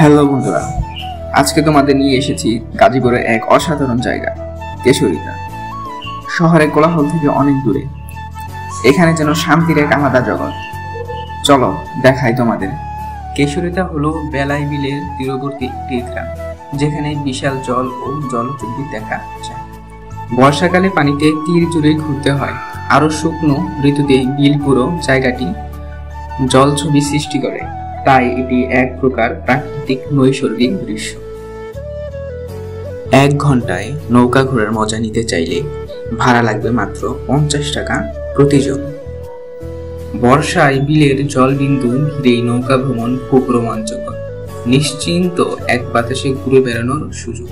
Hello বন্ধুরা, আজকে তোমাদের নিয়ে এসেছি গাজীপুরের এক অসাধারণ জায়গা, কেশরিতা। শহরের কোলাহল থেকে অনেক দূরে, এখানে যেন শান্তির এক আলাদা জগৎ। চলো দেখাই তোমাদের। কেশরিতা হলো বেলাই বিলের তীরবর্তী একটি গ্রাম, যেখানে বিশাল জল ও জলচুম্বী দেখা যায়। বর্ষাকালে পানিতে তীর জুড়ে ঘুরতে হয়, আরো শুকনো ঋতুতে বিল পুরো জায়গাটি জলছবি সৃষ্টি করে। তাই এটি এক প্রকার প্রাকৃতিক নৈসর্গিক দৃশ্য। 1 ঘন্টায় নৌকা ঘোরার মজা নিতে চাইলে ভাড়া লাগবে মাত্র 50 টাকা প্রতিজন। বর্ষায় বিলের জলবিন্দু ঘিরেই নৌকা ভ্রমণ খুব রোমাঞ্চকর। নিশ্চিন্ত এক বাতাসে ঘুরে বেড়ানোর সুযোগ।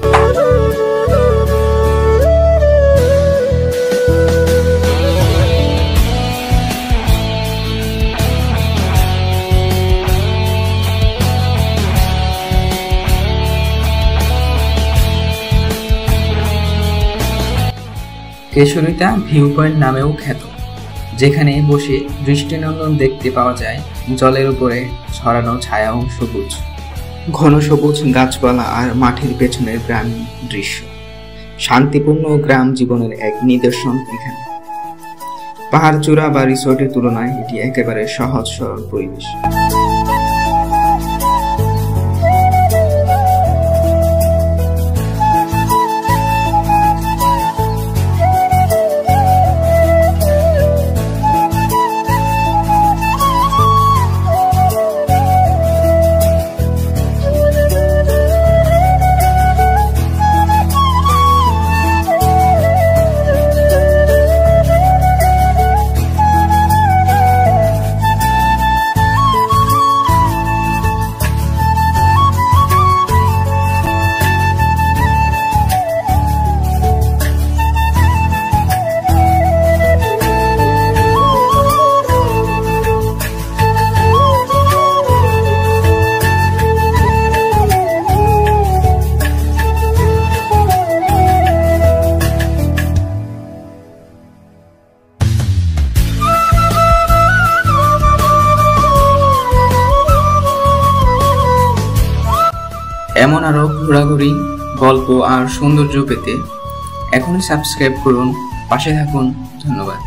কেশরিতা ভিউ পয়েন্ট নামেও খ্যাত, যেখানে বসে দৃষ্টিনন্দন দেখতে পাওয়া যায় জলের উপরে ছড়ানো ছায়া ও সবুজ, ঘন সবুজ গাছপালা আর মাঠের পেছনের গ্রামীণ দৃশ্য। শান্তিপূর্ণ গ্রাম জীবনের এক নিদর্শন এখানে। পাহাড় চূড়া বা রিসোর্টের তুলনায় এটি একেবারে সহজ সরল পরিবেশ। এমন আরো ঘোরাঘুরি, গল্প আর সৌন্দর্য পেতে এখনই সাবস্ক্রাইব করুন, পাশে থাকুন। ধন্যবাদ।